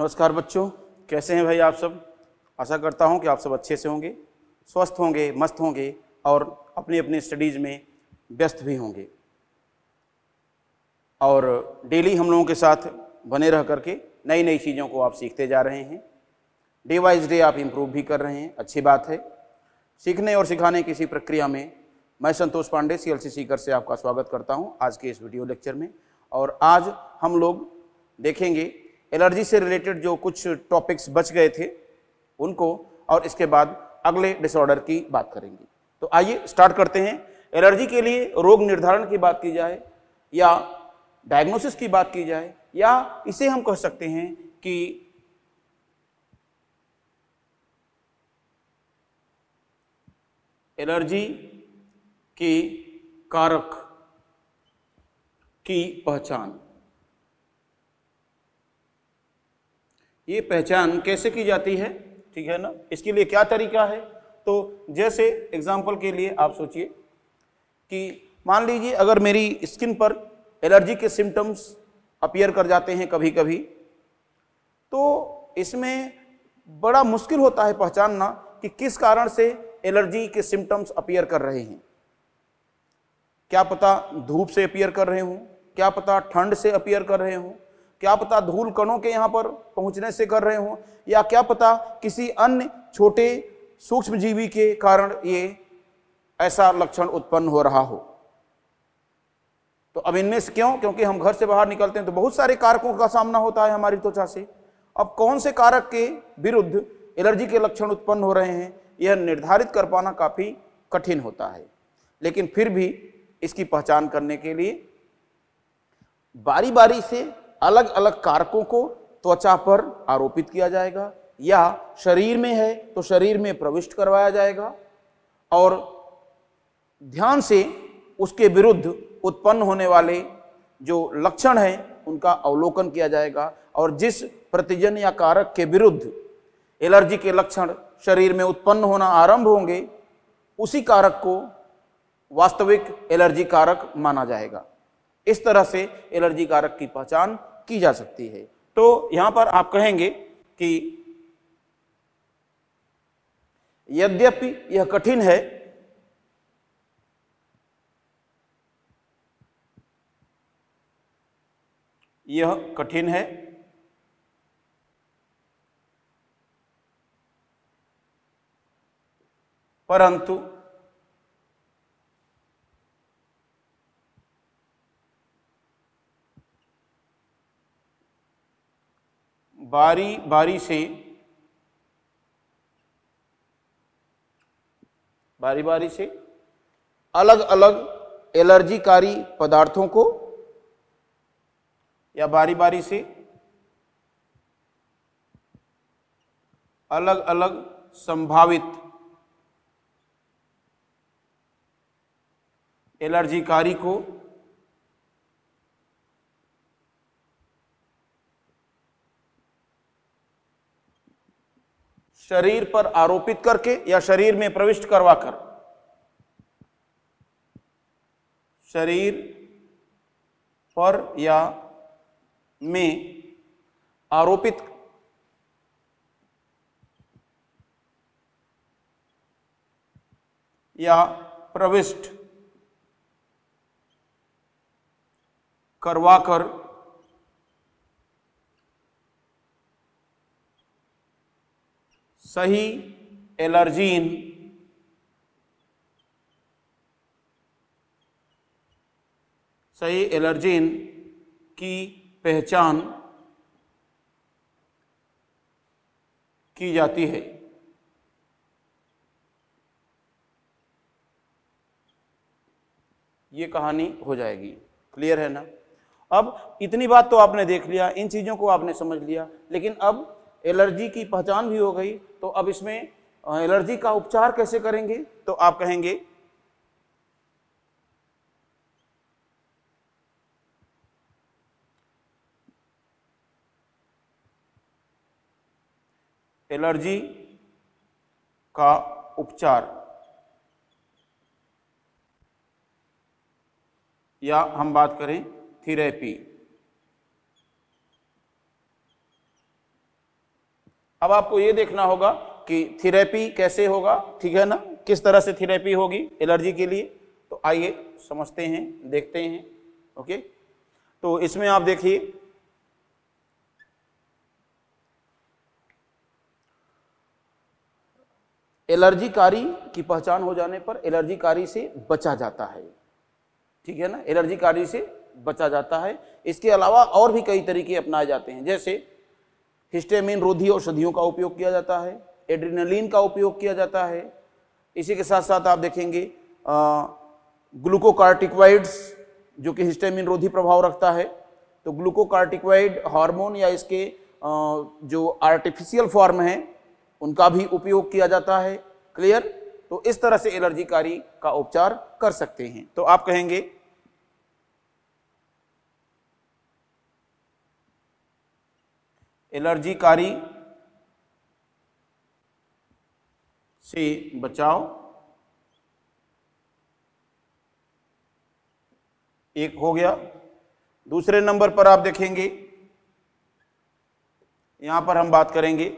नमस्कार बच्चों, कैसे हैं भाई आप सब। आशा करता हूं कि आप सब अच्छे से होंगे, स्वस्थ होंगे, मस्त होंगे और अपनी अपनी स्टडीज़ में व्यस्त भी होंगे। और डेली हम लोगों के साथ बने रह करके नई नई चीज़ों को आप सीखते जा रहे हैं। डे वाइज डे आप इम्प्रूव भी कर रहे हैं, अच्छी बात है। सीखने और सिखाने की इसी प्रक्रिया में मैं संतोष पांडे CLC सीकर से आपका स्वागत करता हूं आज के इस वीडियो लेक्चर में। और आज हम लोग देखेंगे एलर्जी से रिलेटेड जो कुछ टॉपिक्स बच गए थे उनको, और इसके बाद अगले डिसऑर्डर की बात करेंगे। तो आइए स्टार्ट करते हैं। एलर्जी के लिए रोग निर्धारण की बात की जाए या डायग्नोसिस की बात की जाए, या इसे हम कह सकते हैं कि एलर्जी की कारक की पहचान। ये पहचान कैसे की जाती है, ठीक है ना, इसके लिए क्या तरीका है। तो जैसे एग्जांपल के लिए आप सोचिए कि मान लीजिए अगर मेरी स्किन पर एलर्जी के सिम्टम्स अपीयर कर जाते हैं कभी कभी, तो इसमें बड़ा मुश्किल होता है पहचानना कि किस कारण से एलर्जी के सिम्टम्स अपीयर कर रहे हैं। क्या पता धूप से अपीयर कर रहे हों, क्या पता ठंड से अपीयर कर रहे हों, क्या पता धूल कणों के यहाँ पर पहुँचने से कर रहे हों, या क्या पता किसी अन्य छोटे सूक्ष्म जीवी के कारण ये ऐसा लक्षण उत्पन्न हो रहा हो। तो अब इनमें से क्यों, क्योंकि हम घर से बाहर निकलते हैं तो बहुत सारे कारकों का सामना होता है हमारी त्वचा से। अब कौन से कारक के विरुद्ध एलर्जी के लक्षण उत्पन्न हो रहे हैं, यह निर्धारित कर पाना काफ़ी कठिन होता है। लेकिन फिर भी इसकी पहचान करने के लिए बारी बारी से अलग अलग कारकों को त्वचा पर आरोपित किया जाएगा, या शरीर में है तो शरीर में प्रविष्ट करवाया जाएगा और ध्यान से उसके विरुद्ध उत्पन्न होने वाले जो लक्षण हैं उनका अवलोकन किया जाएगा। और जिस प्रतिजन या कारक के विरुद्ध एलर्जी के लक्षण शरीर में उत्पन्न होना आरंभ होंगे, उसी कारक को वास्तविक एलर्जी कारक माना जाएगा। इस तरह से एलर्जी कारक की पहचान की जा सकती है। तो यहां पर आप कहेंगे कि यद्यपि यह कठिन है, यह कठिन है, परंतु बारी बारी से अलग अलग एलर्जीकारी पदार्थों को, या बारी बारी से अलग अलग संभावित एलर्जीकारी को शरीर पर आरोपित करके या शरीर में प्रविष्ट करवाकर, शरीर पर या में आरोपित या प्रविष्ट करवाकर सही एलर्जीन की पहचान की जाती है। ये कहानी हो जाएगी। क्लियर है ना। अब इतनी बात तो आपने देख लिया, इन चीज़ों को आपने समझ लिया, लेकिन अब एलर्जी की पहचान भी हो गई, तो अब इसमें एलर्जी का उपचार कैसे करेंगे। तो आप कहेंगे एलर्जी का उपचार, या हम बात करें थेरेपी। अब आपको ये देखना होगा कि थेरेपी कैसे होगा, ठीक है ना, किस तरह से थेरेपी होगी एलर्जी के लिए। तो आइए समझते हैं, देखते हैं। ओके, तो इसमें आप देखिए, एलर्जीकारी की पहचान हो जाने पर एलर्जीकारी से बचा जाता है, ठीक है ना, एलर्जीकारी से बचा जाता है। इसके अलावा और भी कई तरीके अपनाए जाते हैं, जैसे हिस्टामिन रोधी औषधियों का उपयोग किया जाता है, एड्रेनालिन का उपयोग किया जाता है। इसी के साथ साथ आप देखेंगे ग्लूकोकार्टिकॉइड्स जो कि हिस्टामिन रोधी प्रभाव रखता है, तो ग्लूकोकार्टिकॉइड हार्मोन या इसके जो आर्टिफिशियल फॉर्म है उनका भी उपयोग किया जाता है। क्लियर? तो इस तरह से एलर्जीकारी का उपचार कर सकते हैं। तो आप कहेंगे एलर्जीकारी से बचाव, एक हो गया। दूसरे नंबर पर आप देखेंगे, यहां पर हम बात करेंगे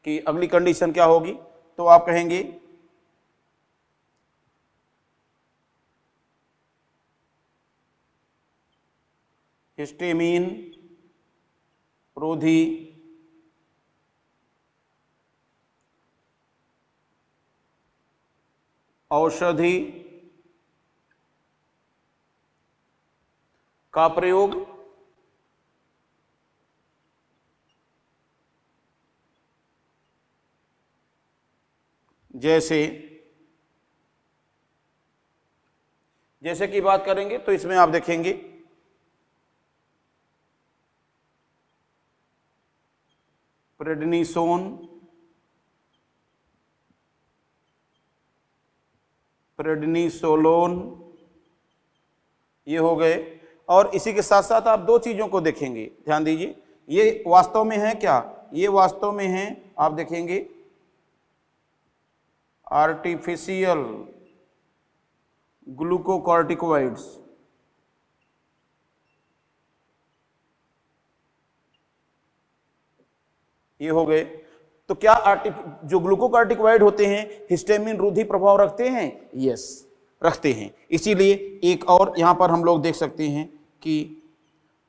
कि अगली कंडीशन क्या होगी। तो आप कहेंगे हिस्टामिन रोधी औषधि का प्रयोग जैसे की बात करेंगे तो इसमें आप देखेंगे प्रेडनिसोलोन, ये हो गए। और इसी के साथ साथ आप दो चीजों को देखेंगे, ध्यान दीजिए, ये वास्तव में है क्या, ये वास्तव में है, आप देखेंगे आर्टिफिशियल ग्लूकोकॉर्टिकॉइड्स। ये हो गए। तो क्या जो ग्लूकोकॉर्टिकॉइड होते हैं हिस्टामिन रोधी प्रभाव रखते हैं? यस, रखते हैं। इसीलिए एक और यहां पर हम लोग देख सकते हैं कि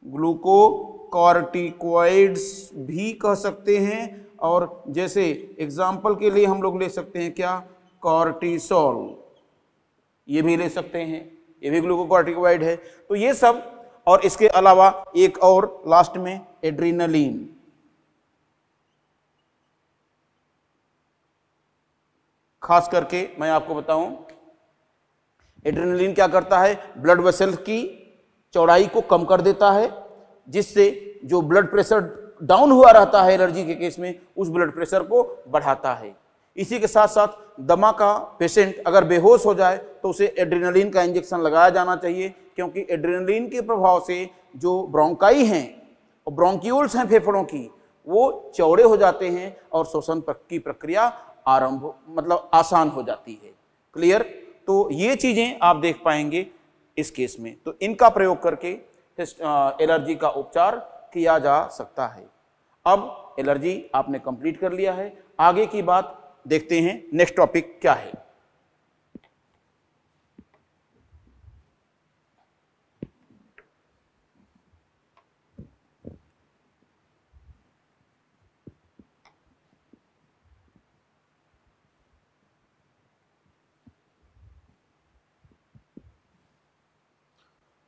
ग्लूकोकॉर्टिकॉइड्स भी कह सकते हैं, और जैसे एग्जाम्पल के लिए हम लोग ले सकते हैं क्या, कॉर्टिसोल, ये भी ले सकते हैं, ये भी ग्लूकोकॉर्टिकॉइड है। तो ये सब, और इसके अलावा एक और लास्ट में एड्रेनालिन। खास करके मैं आपको बताऊं, एड्रेनालिन क्या करता है, ब्लड वेसल की चौड़ाई को कम कर देता है, जिससे जो ब्लड प्रेशर डाउन हुआ रहता है एलर्जी के केस में, उस ब्लड प्रेशर को बढ़ाता है। इसी के साथ साथ दमा का पेशेंट अगर बेहोश हो जाए तो उसे एड्रेनालिन का इंजेक्शन लगाया जाना चाहिए, क्योंकि एड्रेनालिन के प्रभाव से जो ब्रोंकाई हैं और ब्रोंक्यूल्स हैं फेफड़ों की, वो चौड़े हो जाते हैं और श्वसन की प्रक्रिया आसान हो जाती है। क्लियर? तो ये चीजें आप देख पाएंगे इस केस में। तो इनका प्रयोग करके एलर्जी का उपचार किया जा सकता है। अब एलर्जी आपने कंप्लीट कर लिया है, आगे की बात देखते हैं, नेक्स्ट टॉपिक क्या है।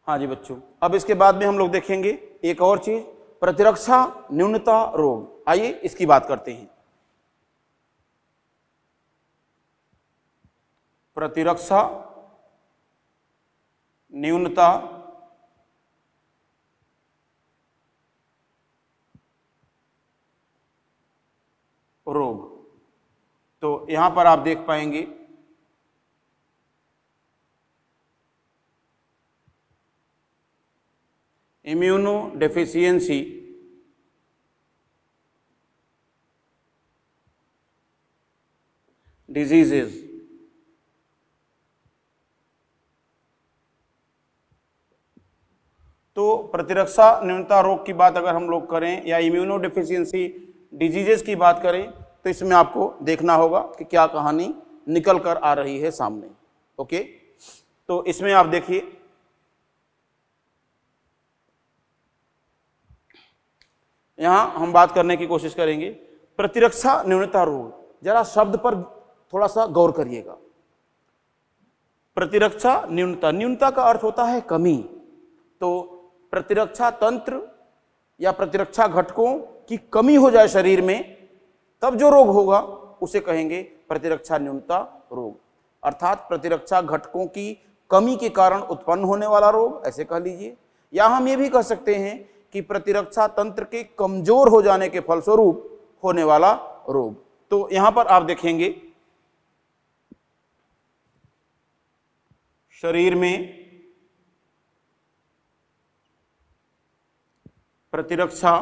हाँ जी बच्चों, अब इसके बाद में हम लोग देखेंगे एक और चीज, प्रतिरक्षा न्यूनता रोग। आइए इसकी बात करते हैं। प्रतिरक्षा न्यूनता रोग। तो यहां पर आप देख पाएंगे इम्यूनो डेफिशिएंसी डिजीजेज। तो प्रतिरक्षा न्यूनता रोग की बात अगर हम लोग करें, या इम्यूनो डेफिशिएंसी डिजीजेस की बात करें तो इसमें आपको देखना होगा कि क्या कहानी निकल कर आ रही है सामने। ओके, तो इसमें आप देखिए, यहां हम बात करने की कोशिश करेंगे प्रतिरक्षा न्यूनता रोग। जरा शब्द पर थोड़ा सा गौर करिएगा। प्रतिरक्षा न्यूनता, न्यूनता का अर्थ होता है कमी। तो प्रतिरक्षा तंत्र या प्रतिरक्षा घटकों की कमी हो जाए शरीर में, तब जो रोग होगा उसे कहेंगे प्रतिरक्षा न्यूनता रोग। अर्थात प्रतिरक्षा घटकों की कमी के कारण उत्पन्न होने वाला रोग, ऐसे कह लीजिए। या हम ये भी कह सकते हैं कि प्रतिरक्षा तंत्र के कमजोर हो जाने के फलस्वरूप होने वाला रोग। तो यहां पर आप देखेंगे शरीर में प्रतिरक्षा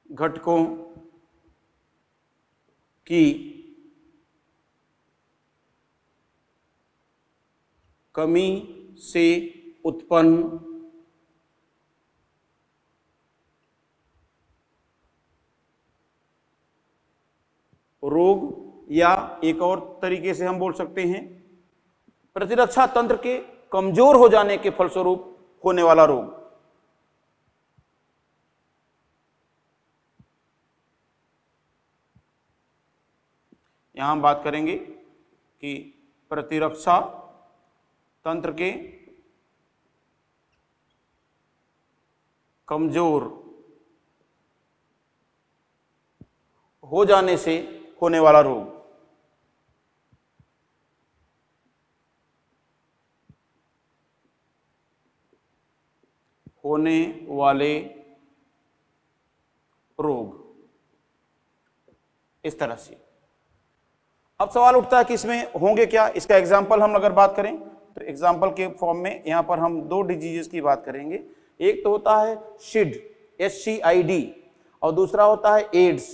घटकों की कमी से उत्पन्न रोग, या एक और तरीके से हम बोल सकते हैं प्रतिरक्षा तंत्र के कमजोर हो जाने के फलस्वरूप होने वाला रोग। यहां हम बात करेंगे कि प्रतिरक्षा तंत्र के कमजोर हो जाने से होने वाला रोग। होने वाले रोग, इस तरह से। अब सवाल उठता है कि इसमें होंगे क्या। इसका एग्जाम्पल हम अगर बात करें तो एग्जाम्पल के फॉर्म में यहां पर हम दो डिजीजेस की बात करेंगे। एक तो होता है SID, SCID, और दूसरा होता है AIDS,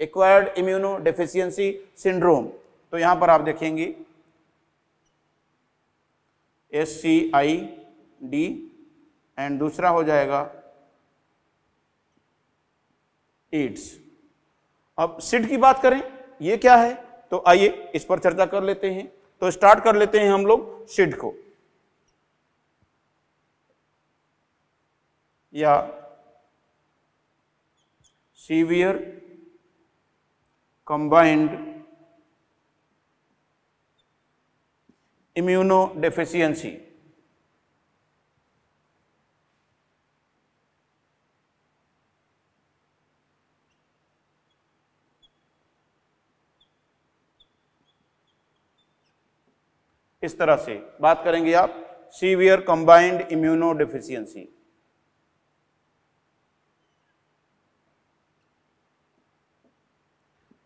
acquired immuno deficiency syndrome. तो यहां पर आप देखेंगे SCID एंड दूसरा हो जाएगा एड्स। अब SID की बात करें, ये क्या है, तो आइए इस पर चर्चा कर लेते हैं। तो स्टार्ट कर लेते हैं हम लोग SID को, या सीवियर कंबाइंड इम्यूनो डेफिशिएंसी। इस तरह से बात करेंगे आप, सीवियर कंबाइंड इम्यूनो डेफिशिएंसी।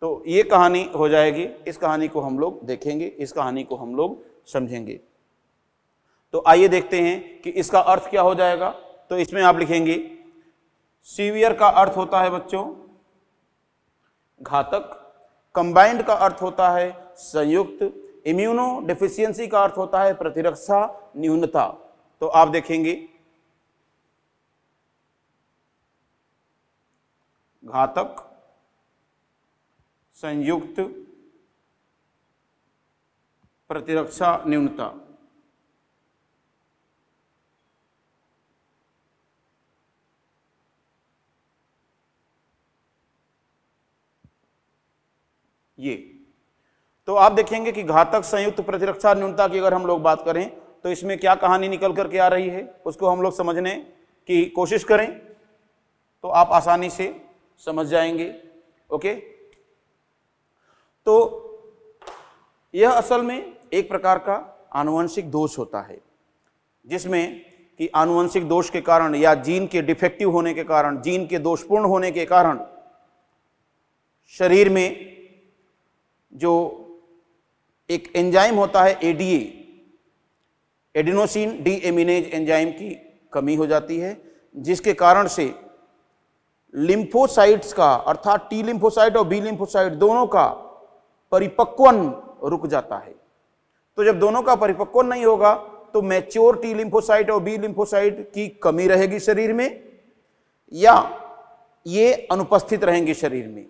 तो ये कहानी हो जाएगी। इस कहानी को हम लोग देखेंगे, इस कहानी को हम लोग समझेंगे। तो आइए देखते हैं कि इसका अर्थ क्या हो जाएगा। तो इसमें आप लिखेंगे सीवियर का अर्थ होता है बच्चों घातक, कंबाइंड का अर्थ होता है संयुक्त, इम्यूनो डेफिशिएंसी का अर्थ होता है प्रतिरक्षा न्यूनता। तो आप देखेंगे घातक, संयुक्त, प्रतिरक्षा न्यूनता। ये तो आप देखेंगे कि घातक, संयुक्त, प्रतिरक्षा न्यूनता की अगर हम लोग बात करें तो इसमें क्या कहानी निकल करके आ रही है उसको हम लोग समझने की कोशिश करें तो आप आसानी से समझ जाएंगे। ओके, तो यह असल में एक प्रकार का आनुवंशिक दोष होता है, जिसमें कि आनुवंशिक दोष के कारण या जीन के डिफेक्टिव होने के कारण, जीन के दोषपूर्ण होने के कारण शरीर में जो एक एंजाइम होता है एडीए, एडिनोसिन डीएमिनेज एंजाइम की कमी हो जाती है, जिसके कारण से लिम्फोसाइट्स का अर्थात टी लिम्फोसाइट और बी लिम्फोसाइट दोनों का परिपक्वन रुक जाता है। तो जब दोनों का परिपक्वन नहीं होगा तो मैच्योर टी लिम्फोसाइट और बी लिम्फोसाइट की कमी रहेगी शरीर में, या ये अनुपस्थित रहेंगे शरीर में।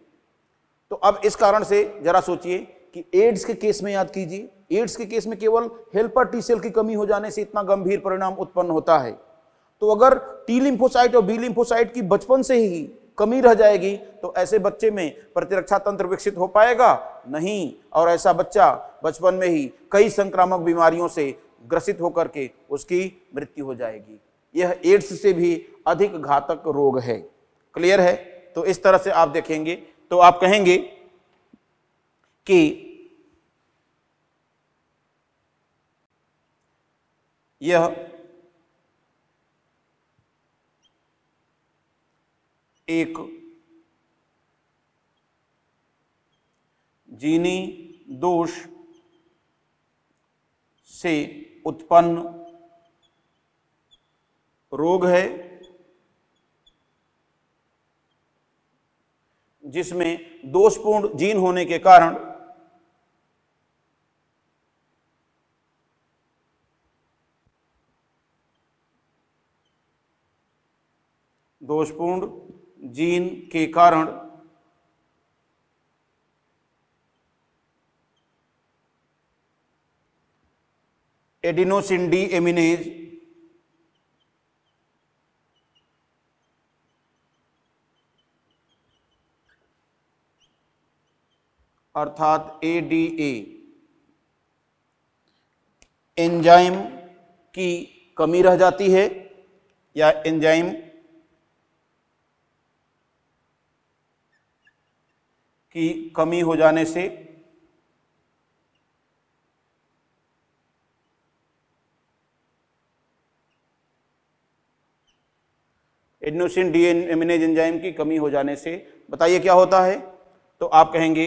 तो अब इस कारण से जरा सोचिए कि एड्स के केस में याद कीजिए, एड्स के केस में केवल हेल्पर टी सेल की कमी हो जाने से इतना गंभीर परिणाम उत्पन्न होता है। तो अगर टी लिम्फोसाइट और बी लिम्फोसाइट की बचपन से ही कमी रह जाएगी तो ऐसे बच्चे में प्रतिरक्षा तंत्र विकसित हो पाएगा नहीं, और ऐसा बच्चा बचपन में ही कई संक्रामक बीमारियों से ग्रसित होकर के उसकी मृत्यु हो जाएगी। यह एड्स से भी अधिक घातक रोग है। क्लियर है? तो इस तरह से आप देखेंगे तो आप कहेंगे कि यह एक जीनी दोष से उत्पन्न रोग है जिसमें दोषपूर्ण जीन होने के कारण एडिनोसिन डी एमिनेज अर्थात एडीए एंजाइम की कमी रह जाती है, या एंजाइम की कमी हो जाने से एडिनोसिन डी एमिनेज एंजाइम की कमी हो जाने से बताइए क्या होता है। तो आप कहेंगे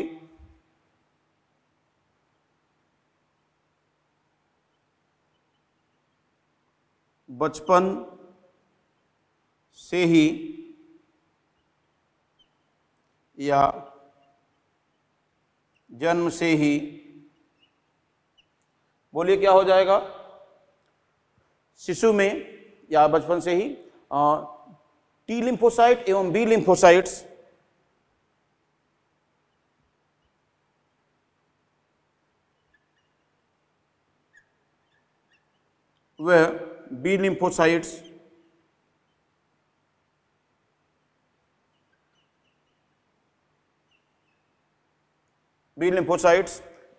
बचपन से ही या जन्म से ही, बोलिए क्या हो जाएगा, शिशु में या बचपन से ही टी लिम्फोसाइट एवं बी लिम्फोसाइट्स वह बी लिम्फोसाइट्स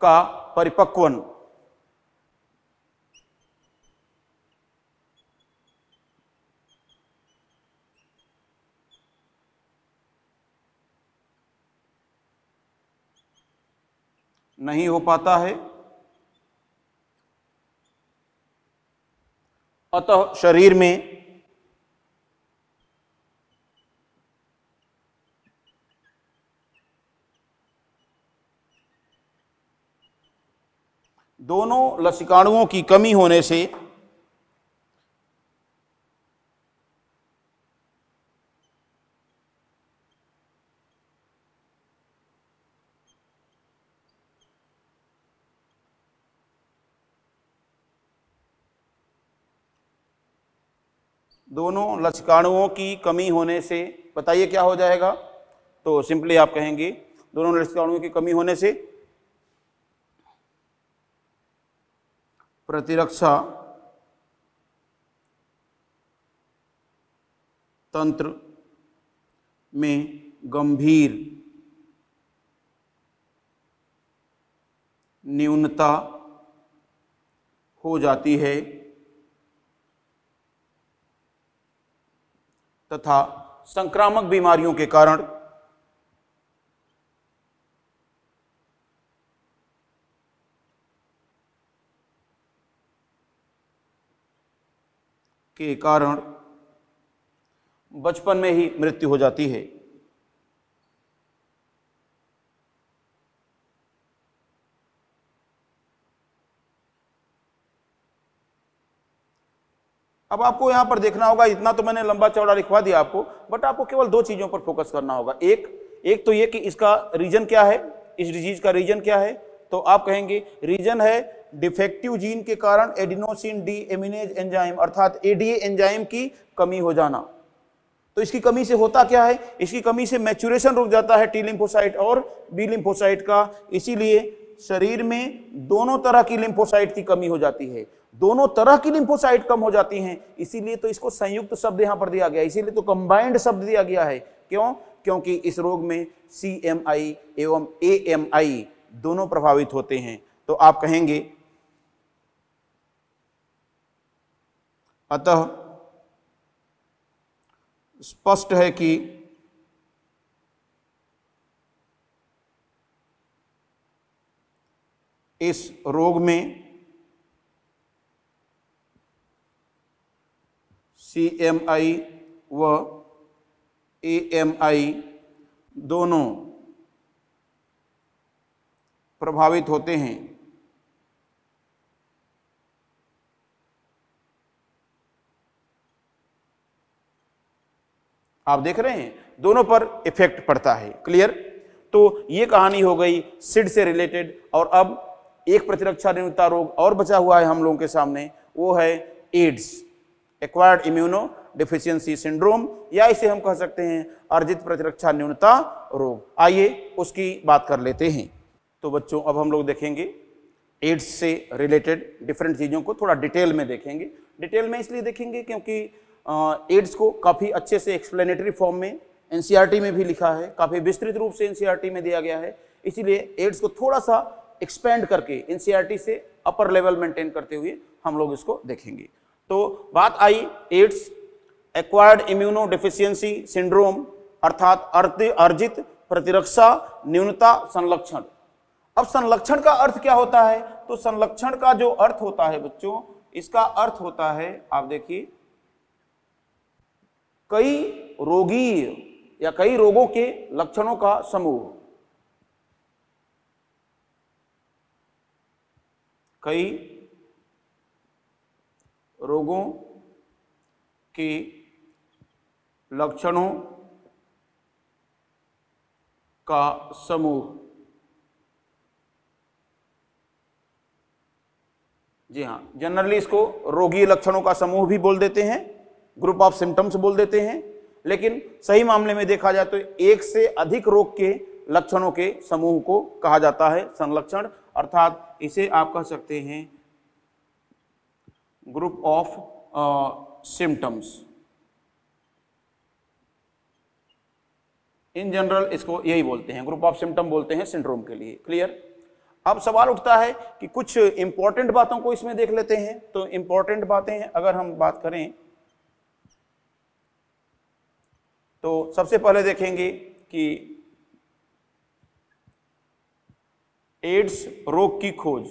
का परिपक्वन नहीं हो पाता है, अतः शरीर में दोनों लसिकाणुओं की कमी होने से बताइए क्या हो जाएगा। तो सिंपली आप कहेंगे दोनों लसिकाणुओं की कमी होने से प्रतिरक्षा तंत्र में गंभीर न्यूनता हो जाती है तथा संक्रामक बीमारियों के कारण बचपन में ही मृत्यु हो जाती है। अब आपको यहां पर देखना होगा, इतना तो मैंने लंबा चौड़ा लिखवा दिया आपको, बट आपको केवल दो चीजों पर फोकस करना होगा। एक तो ये कि इसका रीजन क्या है, इस डिजीज का रीजन क्या है। तो आप कहेंगे रीजन है डिफेक्टिव जीन के कारण एडिनोसिन डी एमिनेज एंजाइम अर्थात एडीए एंजाइम की कमी हो जाना। तो इसकी कमी से होता क्या है, इसकी कमी से मैच्योरेशन रुक जाता है टी लिम्फोसाइट और बी लिम्फोसाइट का, इसीलिए शरीर में दोनों तरह की लिम्फोसाइट की कमी हो जाती है, दोनों तरह की लिम्फोसाइट कम हो जाती हैं, इसीलिए तो इसको संयुक्त शब्द यहां पर दिया गया, इसीलिए तो कंबाइंड शब्द दिया गया है। क्यों? क्योंकि इस रोग में CMI एवं AMI दोनों प्रभावित होते हैं। तो आप कहेंगे अतः स्पष्ट है कि इस रोग में CMI व AMI दोनों प्रभावित होते हैं। आप देख रहे हैं दोनों पर इफेक्ट पड़ता है। क्लियर? तो ये कहानी हो गई सिड से रिलेटेड। और अब एक प्रतिरक्षा न्यूनता रोग और बचा हुआ है हम लोगों के सामने, वो है AIDS, acquired immuno deficiency syndrome, या इसे हम कह सकते हैं अर्जित प्रतिरक्षा न्यूनता रोग। आइए उसकी बात कर लेते हैं। तो बच्चों अब हम लोग देखेंगे एड्स से रिलेटेड डिफरेंट चीज़ों को थोड़ा डिटेल में देखेंगे। डिटेल में इसलिए देखेंगे क्योंकि एड्स को काफ़ी अच्छे से एक्सप्लेनेटरी फॉर्म में एनसीईआरटी में भी लिखा है, काफ़ी विस्तृत रूप से एनसीईआरटी में दिया गया है, इसीलिए एड्स को थोड़ा सा एक्सपेंड करके एनसीईआरटी से अपर लेवल मेंटेन करते हुए हम लोग इसको देखेंगे। तो बात I AIDS, acquired immuno deficiency syndrome अर्थात अर्जित प्रतिरक्षा न्यूनता संलक्षण। अब संलक्षण का अर्थ क्या होता है? तो संलक्षण का जो अर्थ होता है बच्चों, इसका अर्थ होता है, आप देखिए, कई रोगी या कई रोगों के लक्षणों का समूह, कई रोगों के लक्षणों का समूह। जी हाँ, जनरली इसको रोगीय लक्षणों का समूह भी बोल देते हैं, ग्रुप ऑफ सिम्टम्स बोल देते हैं, लेकिन सही मामले में देखा जाए तो एक से अधिक रोग के लक्षणों के समूह को कहा जाता है संलक्षण, अर्थात इसे आप कह सकते हैं group of symptoms. In general इसको यही बोलते हैं, ग्रुप ऑफ सिम्टम बोलते हैं सिंड्रोम के लिए। क्लियर? अब सवाल उठता है कि कुछ इंपॉर्टेंट बातों को इसमें देख लेते हैं। तो इंपॉर्टेंट बातें अगर हम बात करें तो सबसे पहले देखेंगे कि एड्स रोग की खोज।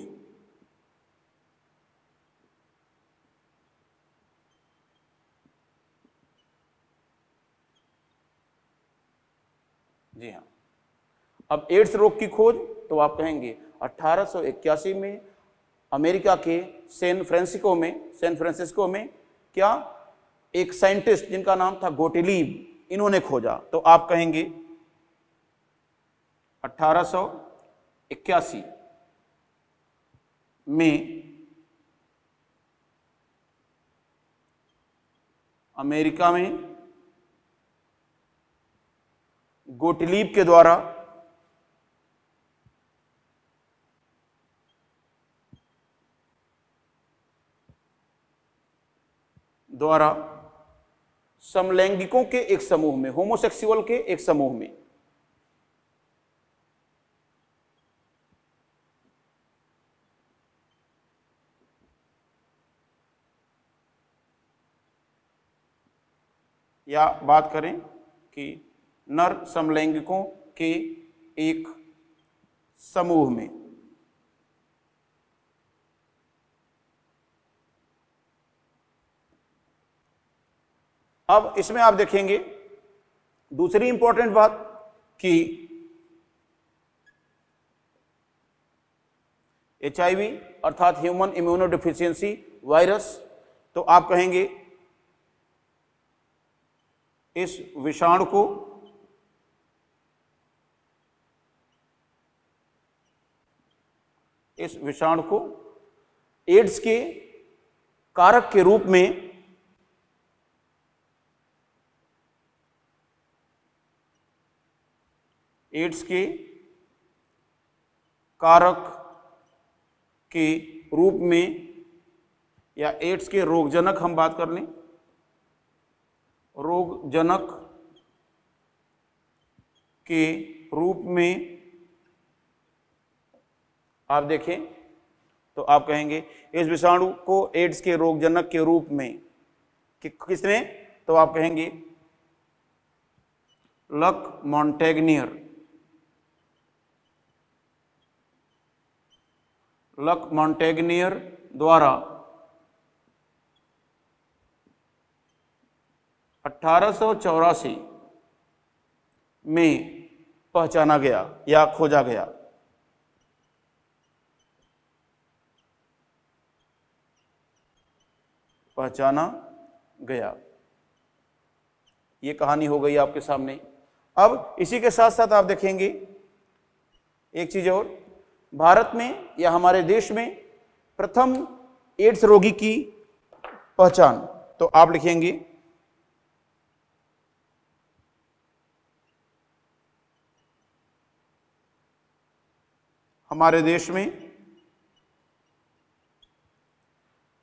जी हाँ, अब एड्स रोग की खोज तो आप कहेंगे 1881 में अमेरिका के सैन फ्रांसिस्को में क्या एक साइंटिस्ट जिनका नाम था गोटेलीब, इन्होंने खोजा। तो आप कहेंगे 1881 में अमेरिका में गोटलीब के द्वारा समलैंगिकों के एक समूह में, होमोसेक्सुअल के एक समूह में या बात करें कि नर समलैंगिकों के एक समूह में अब इसमें आप देखेंगे दूसरी इंपॉर्टेंट बात कि HIV अर्थात ह्यूमन इम्यूनो डिफिशियंसी वायरस, तो आप कहेंगे इस विषाणु को एड्स के कारक के रूप में एड्स के कारक के रूप में या एड्स के रोगजनक हम बात कर लें, रोगजनक के रूप में आप देखें तो आप कहेंगे इस विषाणु को एड्स के रोगजनक के रूप में किसने, तो आप कहेंगे लक मॉन्टेग्नियर, लक मॉन्टेग्नियर द्वारा 1884 में पहचाना गया या खोजा गया। पहचाना गया, ये कहानी हो गई आपके सामने। अब इसी के साथ साथ आप देखेंगे एक चीज और, भारत में या हमारे देश में प्रथम एड्स रोगी की पहचान, तो आप लिखेंगे हमारे देश में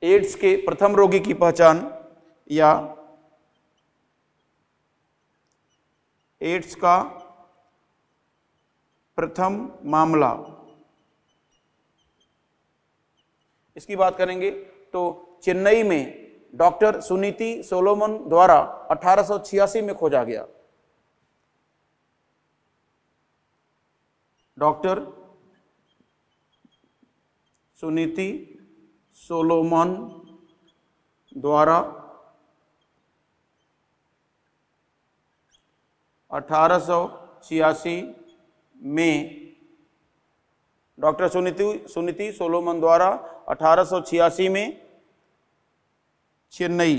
एड्स के प्रथम रोगी की पहचान या एड्स का प्रथम मामला, इसकी बात करेंगे तो चेन्नई में डॉक्टर सुनीति सोलोमन द्वारा 1886 में खोजा गया। डॉक्टर सुनीति सोलोमन द्वारा 1886 में, डॉक्टर सुनीति सोलोमन द्वारा 1886 में चेन्नई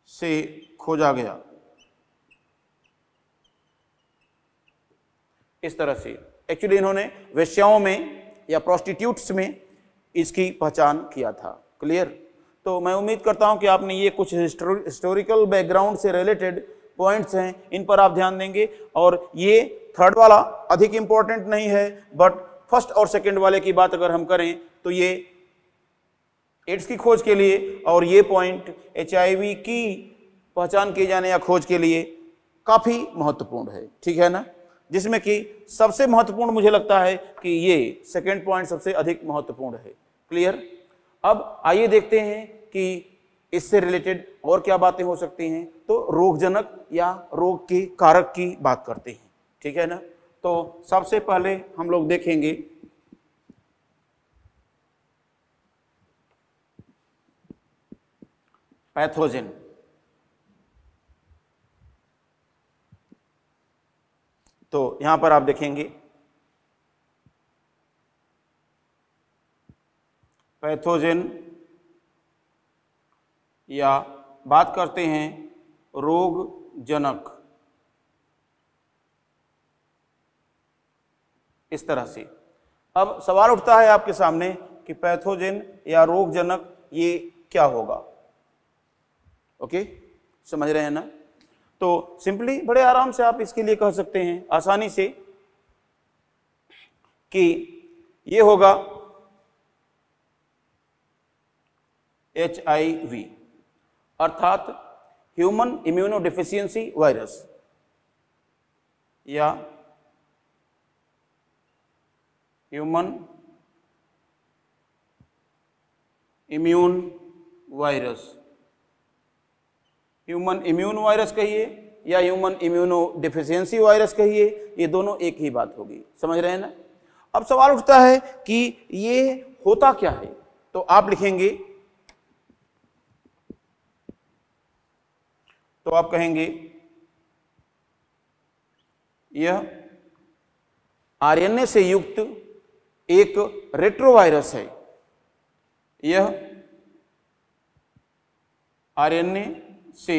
से खोजा गया। इस तरह से एक्चुअली इन्होंने वेश्याओं में या प्रोस्टिट्यूट्स में इसकी पहचान किया था। क्लियर? तो मैं उम्मीद करता हूं कि आपने ये कुछ हिस्टोरिकल बैकग्राउंड से रिलेटेड पॉइंट्स हैं, इन पर आप ध्यान देंगे। और ये थर्ड वाला अधिक इंपॉर्टेंट नहीं है, बट फर्स्ट और सेकंड वाले की बात अगर हम करें तो ये एड्स की खोज के लिए और ये पॉइंट HIV की पहचान किए जाने या खोज के लिए काफी महत्वपूर्ण है। ठीक है ना? जिसमें कि सबसे महत्वपूर्ण मुझे लगता है कि ये सेकंड पॉइंट सबसे अधिक महत्वपूर्ण है। क्लियर? अब आइए देखते हैं कि इससे रिलेटेड और क्या बातें हो सकती हैं। तो रोगजनक या रोग के कारक की बात करते हैं। ठीक है ना? तो सबसे पहले हम लोग देखेंगे पैथोजन। तो यहां पर आप देखेंगे पैथोजन या बात करते हैं रोगजनक, इस तरह से। अब सवाल उठता है आपके सामने कि पैथोजन या रोगजनक ये क्या होगा। ओके, समझ रहे हैं ना? तो सिंपली बड़े आराम से आप इसके लिए कह सकते हैं आसानी से कि ये होगा HIV अर्थात ह्यूमन इम्यूनोडेफिशिएंसी वायरस या human immune virus. Human immune virus कहिए या ह्यूमन इम्यूनो डिफिशियंसी वायरस कहिए, ये दोनों एक ही बात होगी। समझ रहे हैं ना? अब सवाल उठता है कि ये होता क्या है। तो आप लिखेंगे, तो आप कहेंगे यह RNA से युक्त एक रेट्रोवायरस है। यह RNA से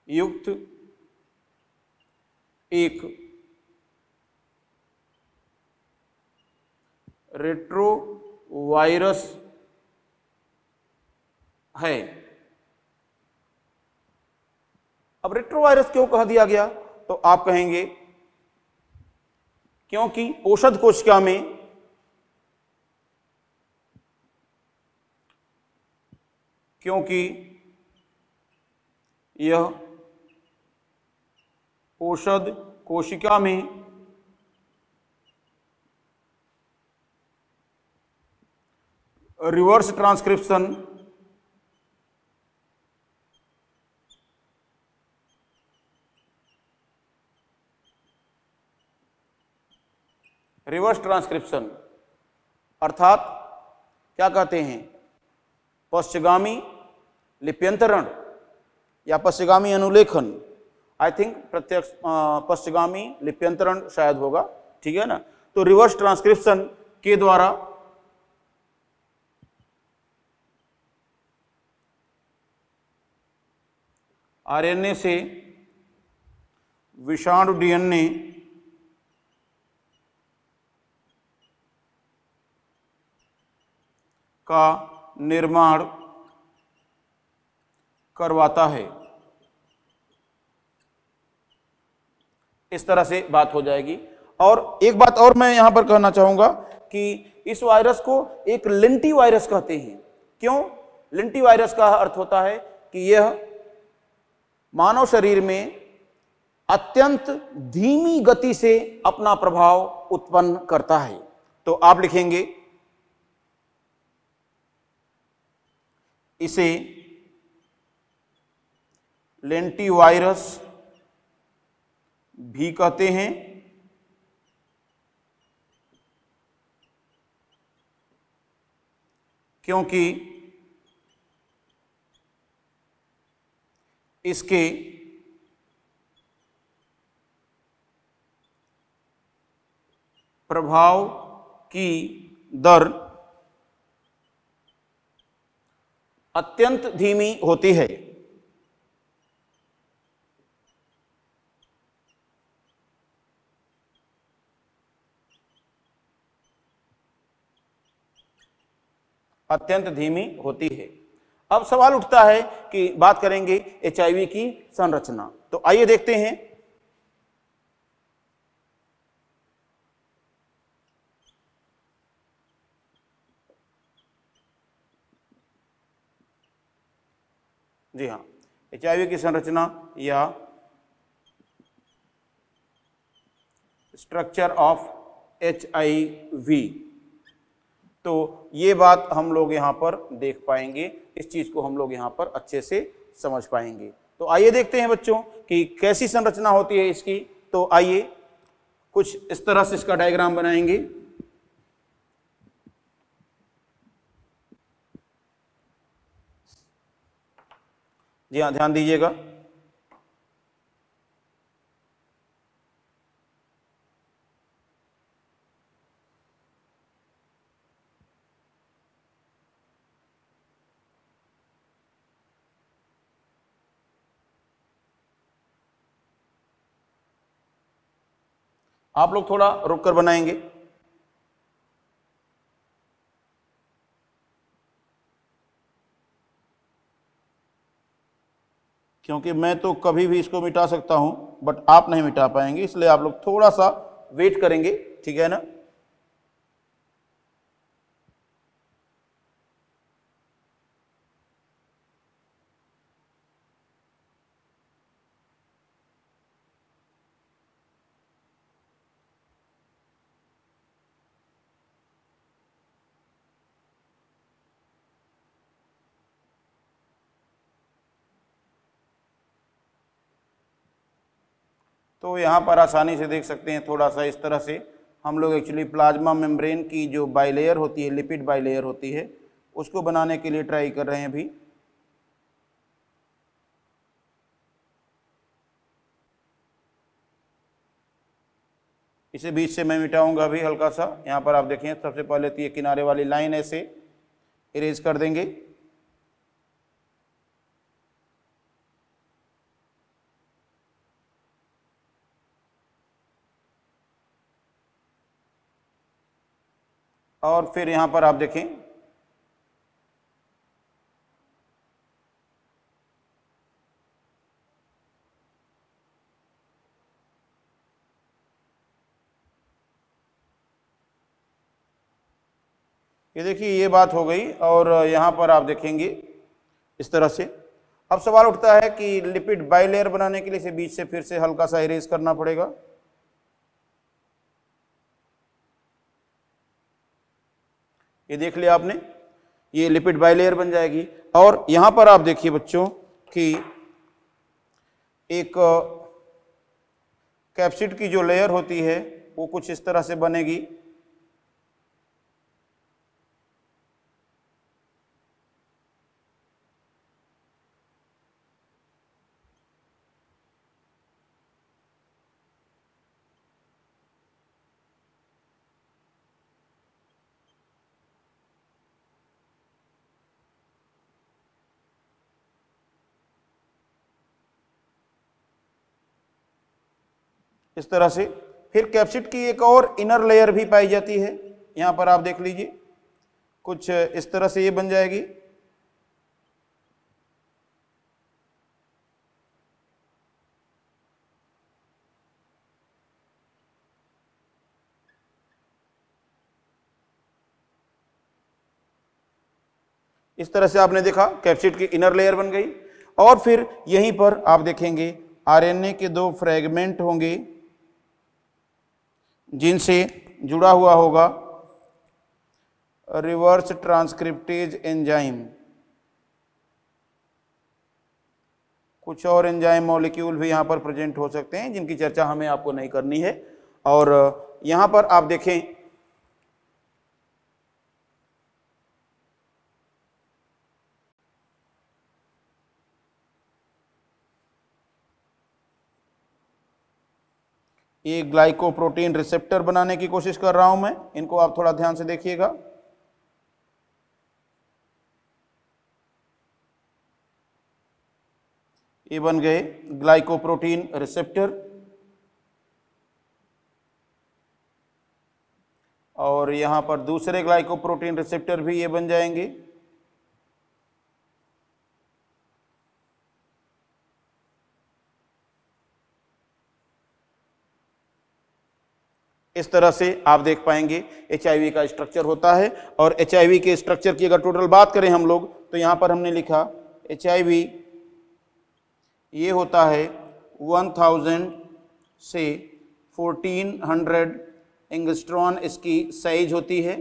युक्त एक रेट्रोवायरस है। अब रेट्रोवायरस क्यों कह दिया गया, तो आप कहेंगे क्योंकि औषध कोशिका में यह औषध कोशिका में रिवर्स ट्रांसक्रिप्शन अर्थात क्या कहते हैं, पश्चगामी लिप्यंतरण या पश्चगामी अनुलेखन, आई थिंक प्रत्यक्ष पश्चगामी लिप्यंतरण शायद होगा, ठीक है ना। तो रिवर्स ट्रांसक्रिप्शन के द्वारा आरएनए से विषाणु डीएनए का निर्माण करवाता है। इस तरह से बात हो जाएगी। और एक बात और मैं यहां पर कहना चाहूंगा कि इस वायरस को एक लिंटी वायरस कहते हैं। क्यों? लिंटी वायरस का अर्थ होता है कि यह मानव शरीर में अत्यंत धीमी गति से अपना प्रभाव उत्पन्न करता है। तो आप लिखेंगे इसे लेंटिवायरस भी कहते हैं, क्योंकि इसके प्रभाव की दर अत्यंत धीमी होती है। अत्यंत धीमी होती है। अब सवाल उठता है कि बात करेंगे एचआईवी की संरचना। तो आइए देखते हैं। जी हाँ, एचआईवी की संरचना या स्ट्रक्चर ऑफ एचआईवी, तो ये बात हम लोग यहाँ पर देख पाएंगे, इस चीज को हम लोग यहाँ पर अच्छे से समझ पाएंगे। तो आइए देखते हैं बच्चों कि कैसी संरचना होती है इसकी। तो आइए कुछ इस तरह से इसका डायग्राम बनाएंगे। जी हाँ, ध्यान दीजिएगा। आप लोग थोड़ा रुक कर बनाएंगे। क्योंकि मैं तो कभी भी इसको मिटा सकता हूं, बट आप नहीं मिटा पाएंगे, इसलिए आप लोग थोड़ा सा वेट करेंगे, ठीक है ना। तो यहाँ पर आसानी से देख सकते हैं, थोड़ा सा इस तरह से हम लोग एक्चुअली प्लाज्मा मेम्ब्रेन की जो बाइलेयर होती है, लिपिड बाइलेयर होती है, उसको बनाने के लिए ट्राई कर रहे हैं अभी। इसे बीच से मैं मिटाऊंगा अभी हल्का सा। यहाँ पर आप देखें, सबसे पहले तो ये किनारे वाली लाइन ऐसे इरेज कर देंगे। और फिर यहाँ पर आप देखें, ये देखिए ये बात हो गई, और यहाँ पर आप देखेंगे इस तरह से। अब सवाल उठता है कि लिपिड बाइलेयर बनाने के लिए इसे बीच से फिर से हल्का सा इरेज करना पड़ेगा। ये देख लिया आपने, ये लिपिड बाइलेयर बन जाएगी। और यहां पर आप देखिए बच्चों कि एक कैप्सिड की जो लेयर होती है वो कुछ इस तरह से बनेगी। इस तरह से फिर कैप्सिड की एक और इनर लेयर भी पाई जाती है। यहां पर आप देख लीजिए कुछ इस तरह से ये बन जाएगी। इस तरह से आपने देखा कैप्सिड की इनर लेयर बन गई। और फिर यहीं पर आप देखेंगे आरएनए के दो फ्रेगमेंट होंगे जिनसे जुड़ा हुआ होगा रिवर्स ट्रांसक्रिप्टेज एंजाइम। कुछ और एंजाइम मॉलिक्यूल भी यहां पर प्रेजेंट हो सकते हैं जिनकी चर्चा हमें आपको नहीं करनी है। और यहां पर आप देखें ये ग्लाइकोप्रोटीन रिसेप्टर बनाने की कोशिश कर रहा हूं मैं, इनको आप थोड़ा ध्यान से देखिएगा। ये बन गए ग्लाइकोप्रोटीन रिसेप्टर, और यहां पर दूसरे ग्लाइकोप्रोटीन रिसेप्टर भी ये बन जाएंगे। इस तरह से आप देख पाएंगे एचआईवी का स्ट्रक्चर होता है। और एचआईवी के स्ट्रक्चर की अगर टोटल बात करें हम लोग तो यहां पर हमने लिखा एचआईवी ये होता है 1000 से 1400 एंगस्ट्रॉन इसकी साइज होती है,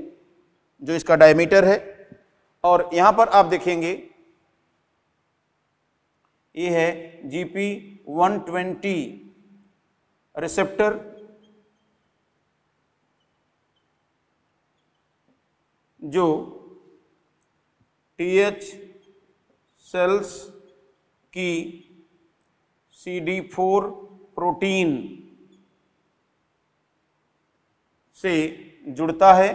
जो इसका डायमीटर है। और यहां पर आप देखेंगे ये है GP120 रिसेप्टर, जो TH सेल्स की CD4 प्रोटीन से जुड़ता है।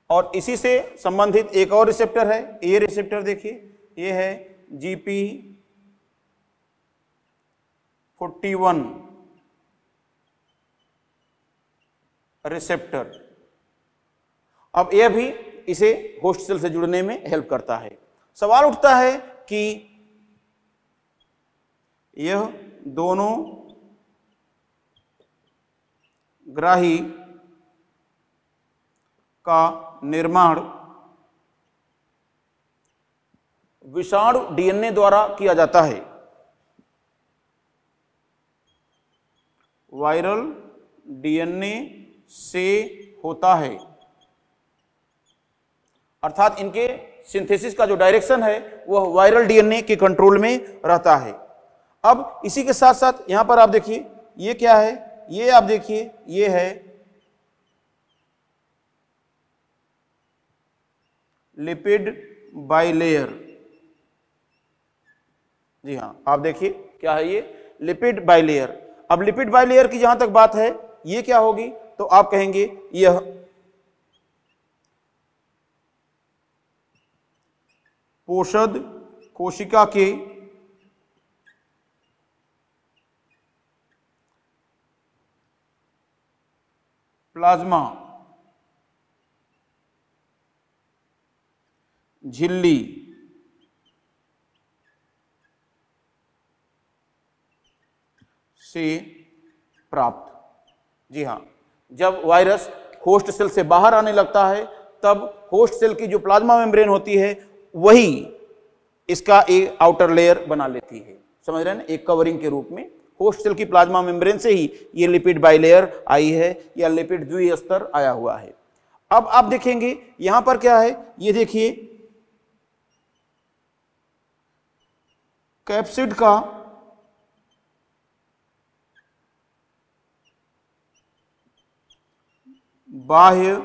और इसी से संबंधित एक और रिसेप्टर है, ये रिसेप्टर देखिए, ये है GP41 रिसेप्टर। अब यह भी इसे होस्ट सेल से जुड़ने में हेल्प करता है। सवाल उठता है कि यह दोनों ग्राही का निर्माण विषाणु डीएनए द्वारा किया जाता है। वायरल डीएनए से होता है, अर्थात इनके सिंथेसिस का जो डायरेक्शन है वह वायरल डीएनए के कंट्रोल में रहता है। अब इसी के साथ साथ यहां पर आप देखिए ये क्या है, ये आप देखिए ये है लिपिड बाइलेयर। जी हां, आप देखिए क्या है ये लिपिड बाइलेयर। अब लिपिड बाइलेयर की जहां तक बात है ये क्या होगी, तो आप कहेंगे यह पोषद कोशिका के प्लाज्मा झिल्ली से प्राप्त जी हाँ, जब वायरस होस्ट सेल से बाहर आने लगता है तब होस्ट सेल की जो प्लाज्मा मेम्ब्रेन होती है वही इसका एक आउटर लेयर बना लेती है, समझ रहे हैं ना, एक कवरिंग के रूप में। होस्ट सेल की प्लाज्मा मेम्ब्रेन से ही ये लिपिड बाइलेयर आई है या लिपिड द्विस्तर आया हुआ है। अब आप देखेंगे यहां पर क्या है, ये देखिए कैप्सिड का बाह्य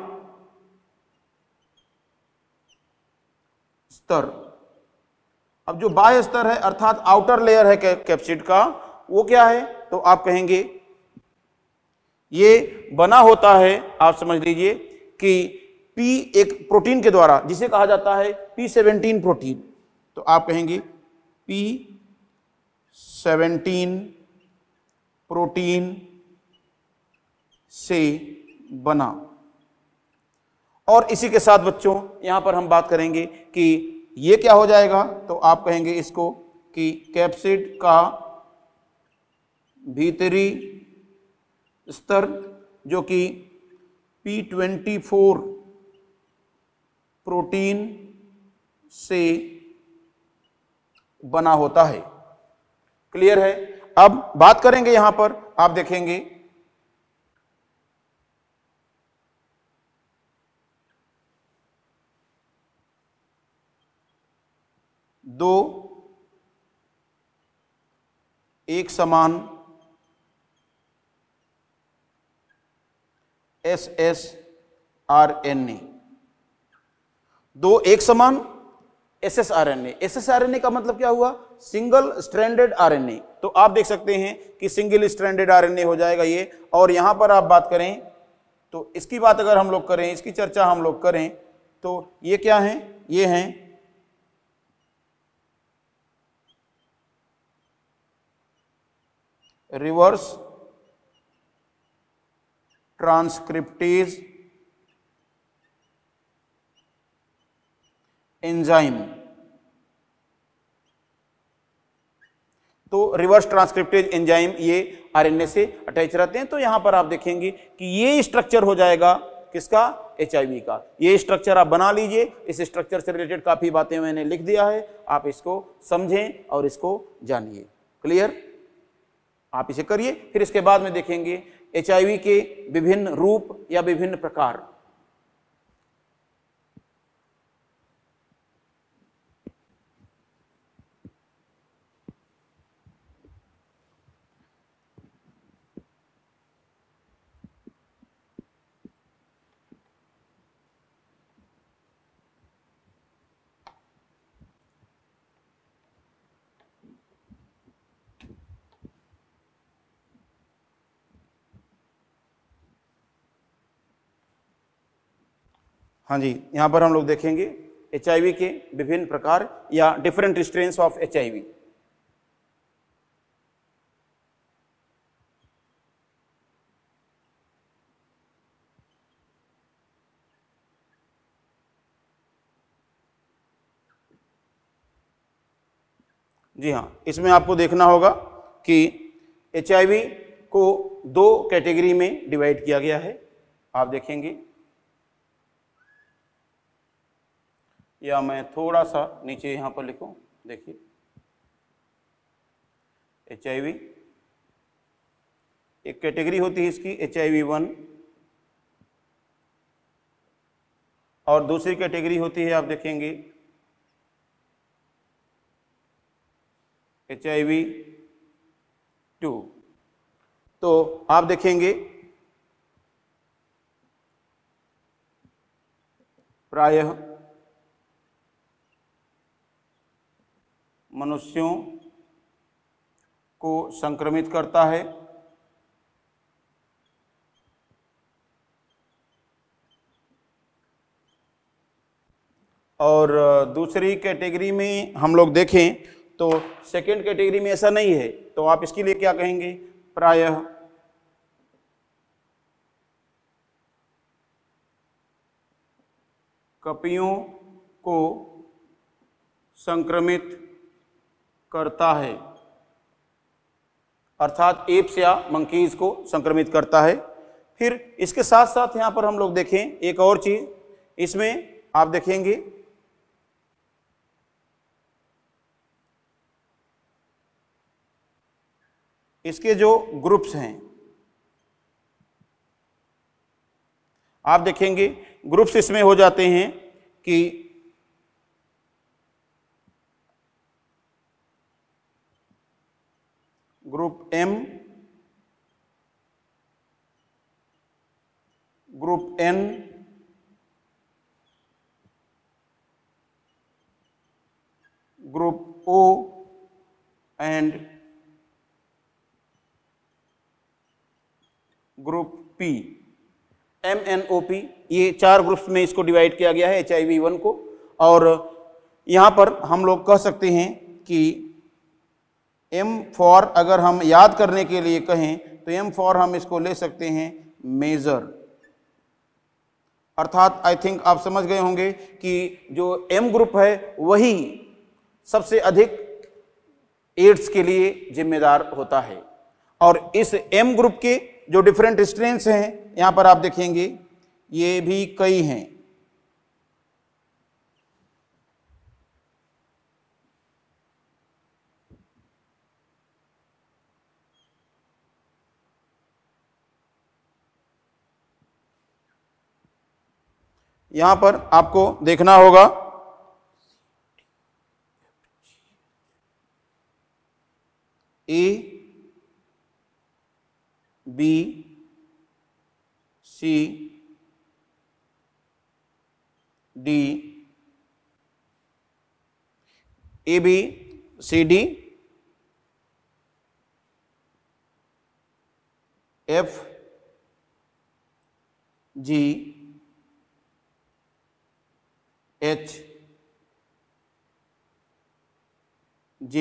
स्तर। अब जो बाह्य स्तर है अर्थात आउटर लेयर है कैप्सिड का, वो क्या है, तो आप कहेंगे ये बना होता है, आप समझ लीजिए कि P एक प्रोटीन के द्वारा जिसे कहा जाता है P17 प्रोटीन, तो आप कहेंगे P17 प्रोटीन से बना। और इसी के साथ बच्चों यहां पर हम बात करेंगे कि ये क्या हो जाएगा, तो आप कहेंगे इसको कि कैप्सिड का भीतरी स्तर जो कि P24 प्रोटीन से बना होता है। क्लियर है। अब बात करेंगे यहां पर, आप देखेंगे दो एक समान SSRNA, दो एक समान SSRNA। SSRNA का मतलब क्या हुआ, सिंगल स्ट्रैंडेड आरएनए। तो आप देख सकते हैं कि सिंगल स्ट्रैंडेड आरएनए हो जाएगा ये। और यहां पर आप बात करें तो इसकी बात अगर हम लोग करें, इसकी चर्चा हम लोग करें तो ये क्या है, ये हैं रिवर्स ट्रांसक्रिप्टेज एंजाइम। तो रिवर्स ट्रांसक्रिप्टेज एंजाइम ये आरएनए से अटैच रहते हैं। तो यहां पर आप देखेंगे कि ये स्ट्रक्चर हो जाएगा किसका, एचआईवी का। ये स्ट्रक्चर आप बना लीजिए। इस स्ट्रक्चर से रिलेटेड काफी बातें मैंने लिख दिया है, आप इसको समझें और इसको जानिए। क्लियर, आप इसे करिए। फिर इसके बाद में देखेंगे एचआईवी के विभिन्न रूप या विभिन्न प्रकार। हाँ जी, यहाँ पर हम लोग देखेंगे एचआईवी के विभिन्न प्रकार या डिफरेंट स्ट्रेन्स ऑफ एचआईवी। जी हाँ, इसमें आपको देखना होगा कि एचआईवी को दो कैटेगरी में डिवाइड किया गया है। आप देखेंगे, या मैं थोड़ा सा नीचे यहां पर लिखूं, देखिए एचआईवी एक कैटेगरी होती है इसकी HIV-1 और दूसरी कैटेगरी होती है, आप देखेंगे HIV-2। तो आप देखेंगे प्रायः मनुष्यों को संक्रमित करता है और दूसरी कैटेगरी में हम लोग देखें तो सेकेंड कैटेगरी में ऐसा नहीं है। तो आप इसके लिए क्या कहेंगे, प्रायः कपियों को संक्रमित करता है, अर्थात एप्स या मंकीज को संक्रमित करता है। फिर इसके साथ साथ यहाँ पर हम लोग देखें एक और चीज, इसमें आप देखेंगे इसके जो ग्रुप्स हैं, आप देखेंगे ग्रुप्स इसमें हो जाते हैं कि group M, group N, group O and group P, MNOP, ये 4 ग्रुप्स में इसको डिवाइड किया गया है HIV-1 को। और यहाँ पर हम लोग कह सकते हैं कि M फॉर अगर हम याद करने के लिए कहें तो M फॉर हम इसको ले सकते हैं मेजर, अर्थात आई थिंक आप समझ गए होंगे कि जो M ग्रुप है वही सबसे अधिक एड्स के लिए जिम्मेदार होता है। और इस M ग्रुप के जो डिफरेंट स्ट्रेन्स हैं यहां पर आप देखेंगे ये भी कई हैं। यहां पर आपको देखना होगा A, B, C, D, A, B, C, D, F, G, H, J,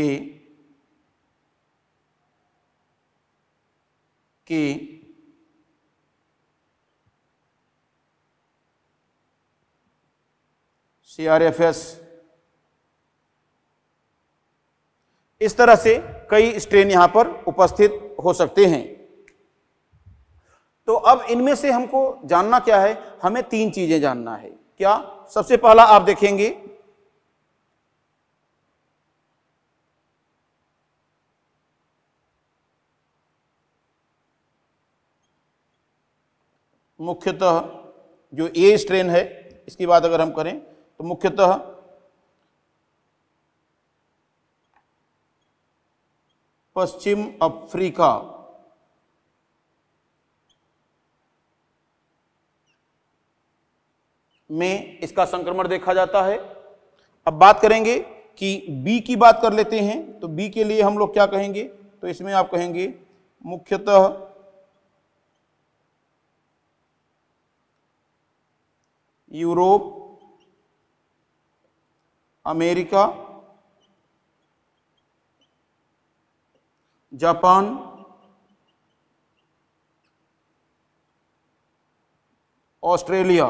K, CRFS, इस तरह से कई स्ट्रेन यहां पर उपस्थित हो सकते हैं। तो अब इनमें से हमको जानना क्या है, हमें 3 चीजें जानना है। क्या? सबसे पहला आप देखेंगे मुख्यतः जो ए स्ट्रेन है, इसकी बात अगर हम करें तो मुख्यतः पश्चिम अफ्रीका में इसका संक्रमण देखा जाता है। अब बात करेंगे कि बी की बात कर लेते हैं, तो बी के लिए हम लोग क्या कहेंगे, तो इसमें आप कहेंगे मुख्यतः यूरोप, अमेरिका, जापान, ऑस्ट्रेलिया,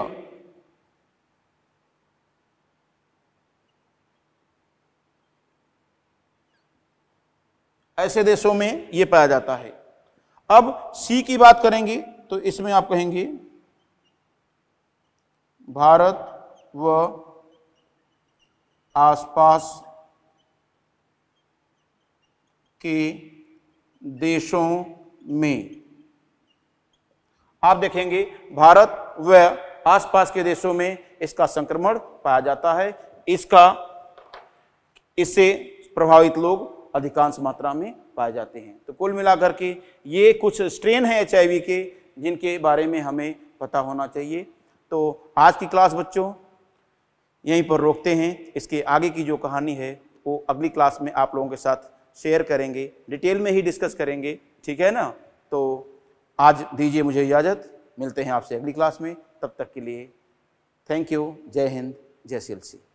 ऐसे देशों में यह पाया जाता है। अब सी की बात करेंगे तो इसमें आप कहेंगे भारत व आसपास के देशों में। आप देखेंगे भारत व आसपास के देशों में इसका संक्रमण पाया जाता है। इससे प्रभावित लोग अधिकांश मात्रा में पाए जाते हैं। तो कुल मिलाकर के ये कुछ स्ट्रेन हैं HIV के जिनके बारे में हमें पता होना चाहिए। तो आज की क्लास बच्चों यहीं पर रोकते हैं। इसके आगे की जो कहानी है वो अगली क्लास में आप लोगों के साथ शेयर करेंगे, डिटेल में ही डिस्कस करेंगे, ठीक है ना। तो आज दीजिए मुझे इजाज़त, मिलते हैं आपसे अगली क्लास में। तब तक के लिए थैंक यू। जय हिंद, जय CLC।